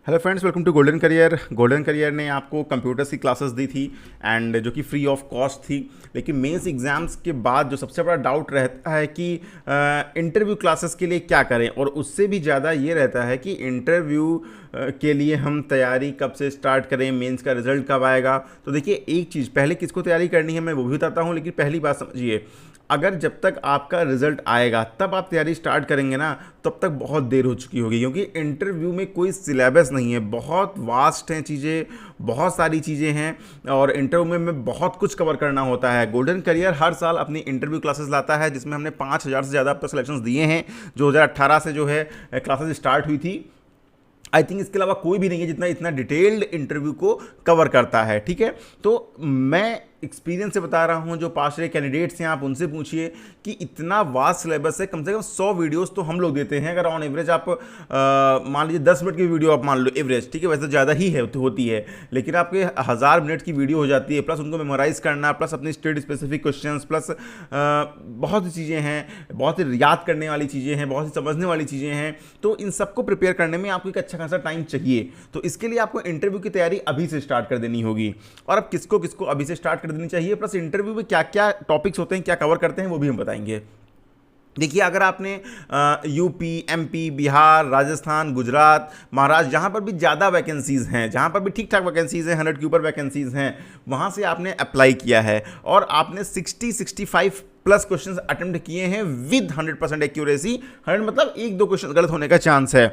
Hello friends, welcome to golden career. Golden career ने आपको computers की क्लासेस दी थी एंड जो कि फ्री ऑफ कॉस्ट थी। लेकिन मेंस एग्ज़ाम्स के बाद जो सबसे बड़ा डाउट रहता है कि इंटरव्यू क्लासेस के लिए क्या करें, और उससे भी ज़्यादा ये रहता है कि इंटरव्यू के लिए हम तैयारी कब से स्टार्ट करें, मेंस का रिजल्ट कब आएगा। तो देखिए, एक चीज़ पहले किसको तैयारी करनी है मैं वो भी बताता हूँ, लेकिन पहली बात समझिए, अगर जब तक आपका रिजल्ट आएगा तब आप तैयारी स्टार्ट करेंगे ना, तब तक बहुत देर हो चुकी होगी। क्योंकि इंटरव्यू में कोई सिलेबस नहीं है, बहुत वास्ट हैं चीज़ें, बहुत सारी चीज़ें हैं और इंटरव्यू में बहुत कुछ कवर करना होता है। गोल्डन करियर हर साल अपनी इंटरव्यू क्लासेस लाता है, जिसमें हमने 5,000 से ज़्यादा अब तक सिलेक्शंस दिए हैं। 2018 से जो है क्लासेस स्टार्ट हुई थी। आई थिंक इसके अलावा कोई भी नहीं है जितना इतना डिटेल्ड इंटरव्यू को कवर करता है। ठीक है, तो मैं एक्सपीरियंस से बता रहा हूं, जो पास रहे कैंडिडेट्स हैं आप उनसे पूछिए कि इतना वास्ट सिलेबस है। कम से कम 100 वीडियोस तो हम लोग देते हैं। अगर ऑन एवरेज आप मान लीजिए 10 मिनट की वीडियो आप मान लो एवरेज, ठीक है, वैसे ज़्यादा ही है होती है, लेकिन आपके 1000 मिनट की वीडियो हो जाती है, प्लस उनको मेमोराइज करना, प्लस अपनी स्टेट स्पेसिफिक क्वेश्चंस, प्लस बहुत सी चीज़ें हैं, बहुत ही याद करने वाली चीज़ें हैं, बहुत ही समझने वाली चीज़ें हैं। तो इन सबको प्रिपेयर करने में आपको एक अच्छा खासा टाइम चाहिए। तो इसके लिए आपको इंटरव्यू की तैयारी अभी से स्टार्ट कर देनी होगी। और अब किसको किसको अभी से स्टार्ट कर देनी चाहिए, प्लस इंटरव्यू में क्या क्या टॉपिक्स होते हैं, क्या कवर करते हैं, वो भी हम बताएंगे। देखिए, अगर आपने यूपी, एमपी, बिहार, राजस्थान, गुजरात, महाराष्ट्र, जहाँ पर भी ज़्यादा वैकेंसीज़ हैं, जहाँ पर भी ठीक ठाक वैकेंसीज़ हैं, 100 के ऊपर वैकेंसीज़ हैं, वहाँ से आपने अप्लाई किया है और आपने 60-65 प्लस क्वेश्चंस अटेम्प्ट किए हैं विद 100% एक्यूरेसी। 100 मतलब एक दो क्वेश्चन गलत होने का चांस है,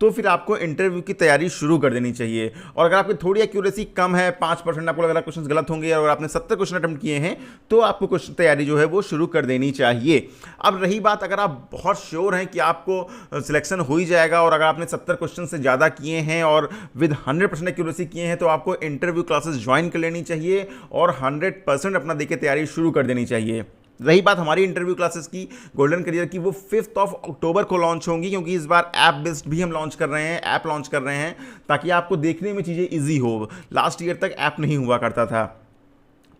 तो फिर आपको इंटरव्यू की तैयारी शुरू कर देनी चाहिए। और अगर आपकी थोड़ी एक्यूरेसी कम है, 5% आपको लग रहा है क्वेश्चन गलत होंगे और आपने 70 क्वेश्चन अटेम्प्ट किए हैं, तो आपको क्वेश्चन तैयारी जो है वो शुरू कर देनी चाहिए। अब रही बात, अगर आप बहुत श्योर हैं कि आपको सिलेक्शन हो ही जाएगा और अगर आपने 70 क्वेश्चन से ज़्यादा किए हैं और विद 100% एक्यूरेसी किए हैं, तो आपको इंटरव्यू क्लासेस ज्वाइन कर लेनी चाहिए और 100% अपना देके तैयारी शुरू कर देनी चाहिए। रही बात हमारी इंटरव्यू क्लासेस की, गोल्डन करियर की, वो 5 अक्टूबर को लॉन्च होंगी, क्योंकि इस बार ऐप बेस्ड भी हम लॉन्च कर रहे हैं, ऐप लॉन्च कर रहे हैं ताकि आपको देखने में चीज़ें इजी हो। लास्ट ईयर तक ऐप नहीं हुआ करता था।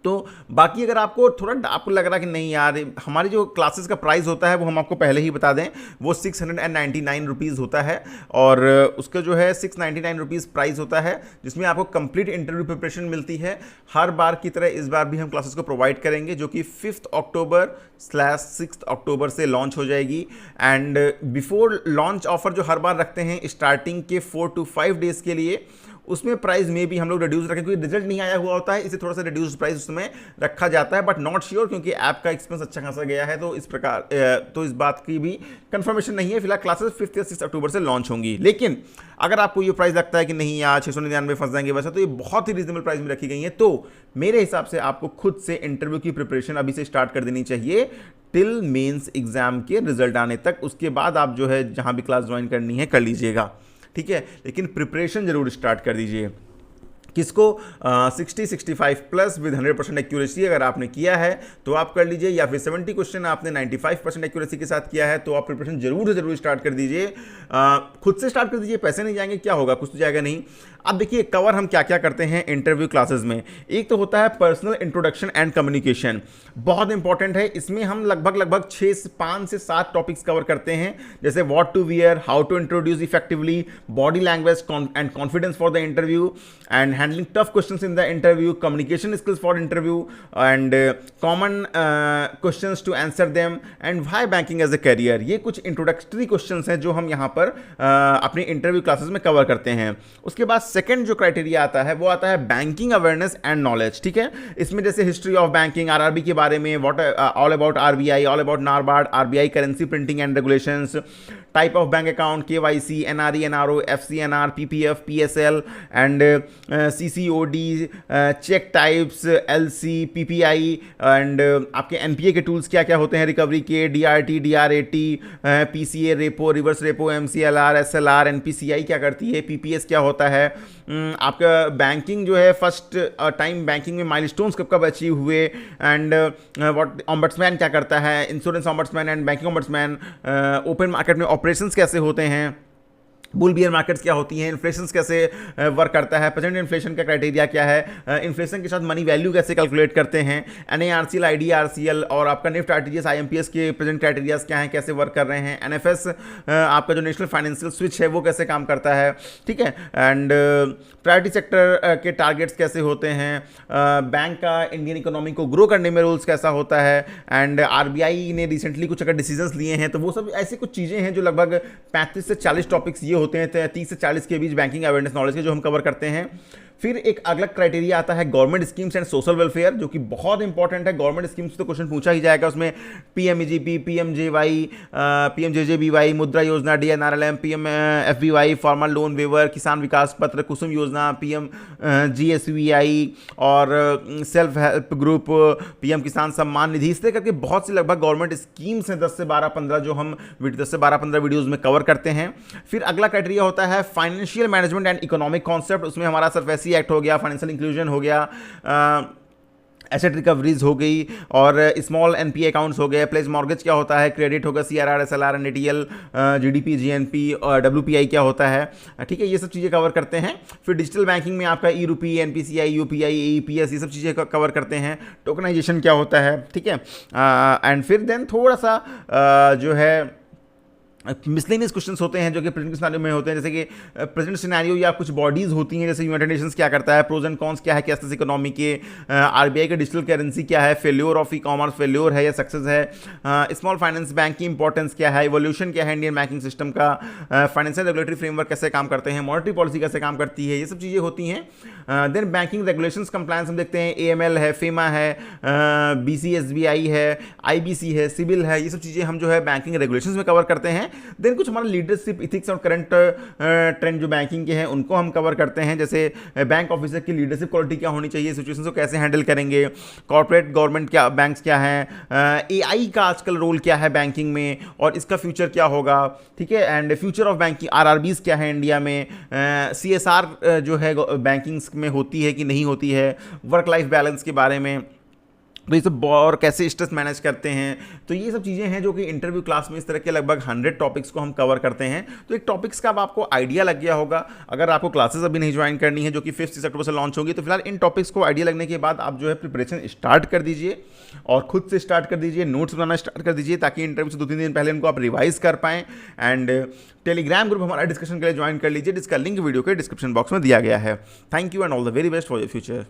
तो बाकी अगर आपको थोड़ा आपको लग रहा है कि नहीं यार, हमारी जो क्लासेस का प्राइस होता है वो हम आपको पहले ही बता दें, वो 699 रुपीज़ होता है और उसका जो है 699 रुपीज़ प्राइस होता है, जिसमें आपको कंप्लीट इंटरव्यू प्रिपरेशन मिलती है। हर बार की तरह इस बार भी हम क्लासेस को प्रोवाइड करेंगे, जो कि 5 अक्टूबर/6 अक्टूबर से लॉन्च हो जाएगी। एंड बिफोर लॉन्च ऑफर जो हर बार रखते हैं स्टार्टिंग के 4 to 5 डेज़ के लिए, उसमें प्राइस में भी हम लोग रिड्यूस रखें, क्योंकि रिजल्ट नहीं आया हुआ होता है, इसे थोड़ा सा रिड्यूस प्राइस उसमें रखा जाता है, बट नॉट श्योर, क्योंकि ऐप का एक्सपेंस अच्छा खासा गया है। तो इस प्रकार तो इस बात की भी कंफर्मेशन नहीं है। फिलहाल क्लासेस 5 या 6 अक्टूबर से लॉन्च होंगी। लेकिन अगर आपको ये प्राइस लगता है कि नहीं यार 699 फंस जाएंगे, वैसे तो ये बहुत ही रीजनेबल प्राइस में रखी गई है, तो मेरे हिसाब से आपको खुद से इंटरव्यू की प्रिपरेशन अभी से स्टार्ट कर देनी चाहिए टिल मेंस एग्जाम के रिजल्ट आने तक। उसके बाद आप जो है जहां भी क्लास ज्वाइन करनी है कर लीजिएगा, ठीक है, लेकिन प्रिपरेशन जरूर स्टार्ट कर दीजिए। किसको 60-65 प्लस विद 100% एक्यूरेसी अगर आपने किया है तो आप कर लीजिए, या फिर 70 क्वेश्चन आपने 95% एक्यूरेसी के साथ किया है तो आप प्रिपरेशन जरूर से जरूर स्टार्ट कर दीजिए। खुद से स्टार्ट कर दीजिए, पैसे नहीं जाएंगे, क्या होगा, कुछ तो जाएगा नहीं। अब देखिए, कवर हम क्या क्या करते हैं इंटरव्यू क्लासेस में। एक तो होता है पर्सनल इंट्रोडक्शन एंड कम्युनिकेशन, बहुत इंपॉर्टेंट है। इसमें हम लगभग 5 से 7 टॉपिक्स कवर करते हैं, जैसे what to wear, how to introduce effectively, body language and confidence for the interview, and handling tough questions in the interview, communication skills for interview, and common questions to answer them, and why banking as a career. ये कुछ introductory questions हैं जो हम यहाँ पर अपनी interview classes में cover करते हैं। उसके बाद सेकंड जो क्राइटेरिया आता है वो आता है बैंकिंग अवेयरनेस एंड नॉलेज, ठीक है। इसमें जैसे हिस्ट्री ऑफ बैंकिंग, आरआरबी के बारे में, what all about RBI, all about NABARD, RBI currency printing and regulations, type of bank account, KYC, NRE, NRO, FCNR, PPF, PSL and CCOD, cheque types, LC, PPI and आपके NPA के tools क्या क्या होते हैं recovery के, DRT, DRAT, PCA, repo, reverse repo, MCLR, SLR, NPCI क्या करती है, पीपीएस क्या होता है, आपका बैंकिंग जो है फर्स्ट टाइम बैंकिंग में माइलस्टोन्स कब कब अचीव हुए, एंड व्हाट ऑम्बड्समैन क्या करता है, insurance ombudsman and banking ombudsman, open market में ऑपरेशंस कैसे होते हैं, बुल बियर मार्केट्स क्या होती हैं, इन्फ्लेशन कैसे वर्क करता है, प्रेजेंट इन्फ्लेशन का क्राइटेरिया क्या है, इन्फ्लेशन के साथ मनी वैल्यू कैसे कैलकुलेट करते हैं, NARCL, IDRCL और आपका निफ्ट RTGS IMPS के प्रेजेंट क्राइटेरियाज क्या हैं, कैसे वर्क कर रहे हैं, NFS आपका जो नेशनल फाइनेंशियल स्विच है वो कैसे काम करता है, ठीक है, एंड प्रायोरिटी सेक्टर के टारगेट्स कैसे होते हैं, बैंक का इंडियन इकोनॉमी को ग्रो करने में रोल्स कैसा होता है, एंड RBI ने रिसेंटली कुछ अगर डिसीजंस लिए हैं तो वो सब ऐसी कुछ चीज़ें हैं जो लगभग 35 से 40 टॉपिक्स ये होते हैं 30 से 40 के बीच बैंकिंग अवेयरनेस नॉलेज के जो हम कवर करते हैं। फिर एक अगला क्राइटेरिया आता है government schemes and social welfare, जो कि बहुत इंपॉर्टेंट है। गवर्नमेंट स्कीम्स तो क्वेश्चन पूछा ही जाएगा, उसमें PMEGP, PMJY, PMJJBY, मुद्रा Yojana, DNRLM, PMFBY, farmer loan waiver, Kisan Vikas पत्र, कुसुम योजना, PMGSVI और सेल्फ हेल्प ग्रुप, PM किसान सम्मान निधि, इस तरह करके बहुत सी लगभग गवर्नमेंट स्कीम्स हैं 10 से 12-15 जो हम 10 से 12-15 वीडियोज़ में कवर करते हैं। फिर अगला क्राइटेरिया होता है financial management and economic concept, उसमें हमारा सरफेसी एक्ट हो गया, फाइनेंशियल इंक्लूजन हो गया, एसेट रिकवरीज हो गई और स्मॉल NPA अकाउंट्स हो गए, प्लेज मॉर्गेज क्या होता है, क्रेडिट होगा, CRR, SLR, NATL, GDP, GNP और WPI क्या होता है, ठीक है, ये सब चीज़ें कवर करते हैं। फिर डिजिटल बैंकिंग में आपका E-Rupee, NPCI, UPI, AEPS, ये सब चीज़ें कवर करते हैं। टोकनाइजेशन क्या होता है, ठीक है, एंड फिर देन थोड़ा सा जो है मिसलेनियस क्वेश्चंस होते हैं जो कि प्रेजेंट सिनेरियो में होते हैं, जैसे कि प्रेजेंट सिनेरियो या कुछ बॉडीज़ होती हैं, जैसे यूनाइटेड नेशंस क्या करता है, प्रोज एंड कॉन्स क्या है कैशलेस इकोनॉमी के, RBI का डिजिटल करेंसी क्या है, फेल्योर ऑफ ई-कॉमर्स, फेल्योर है या सक्सेस है, स्मॉल फाइनेंस बैंक की इंपॉर्टेंस क्या है, इवोल्यूशन क्या है इंडियन बैंकिंग सिस्टम का, फाइनेंशियल रेगुलेटरी फ्रेमवर्क कैसे काम करते हैं, मॉनेटरी पॉलिसी कैसे काम करती है, ये सब चीज़ें होती हैं। देन बैंकिंग रेगुलेशंस कंप्लायंस हम देखते हैं, AML है, FEMA है, BCSBI है, IBC है, सिबिल है, ये सब चीज़ें हम जो है बैंकिंग रेगुलेशंस में कवर करते हैं। देन कुछ हमारा लीडरशिप इथिक्स और करंट ट्रेंड जो बैंकिंग के हैं उनको हम कवर करते हैं, जैसे बैंक ऑफिसर की लीडरशिप क्वालिटी क्या होनी चाहिए, सिचुएशन को कैसे हैंडल करेंगे, कॉर्पोरेट गवर्नमेंट क्या बैंक्स क्या हैं, AI का आजकल रोल क्या है बैंकिंग में और इसका फ्यूचर क्या होगा, ठीक है, and future of banking, RRBs क्या है इंडिया में, CSR जो है बैंकिंग में होती है कि नहीं होती है, वर्क लाइफ बैलेंस के बारे में, तो ये सब और कैसे स्ट्रेस मैनेज करते हैं। तो ये सब चीज़ें हैं जो कि इंटरव्यू क्लास में इस तरह के लगभग 100 टॉपिक्स को हम कवर करते हैं। तो एक टॉपिक्स का अब आपको आइडिया लग गया होगा। अगर आपको क्लासेस अभी नहीं ज्वाइन करनी है जो कि 5 अक्टूबर से लॉन्च होगी, तो फिलहाल इन टॉपिक्स को आइडिया लगने के बाद आप जो है प्रिपरेशन स्टार्ट कर दीजिए और खुद से स्टार्ट कर दीजिए, नोट्स बनाना स्टार्ट कर दीजिए ताकि इंटरव्यू से 2-3 दिन पहले उनको आप रिवाइज कर पाएँ। एंड टेलीग्राम ग्रुप हमारा डिस्कशन के लिए ज्वाइन कर लीजिए, जिसका लिंक वीडियो के डिस्क्रिप्शन बॉक्स में दिया गया है। Thank you and all the very best for your future.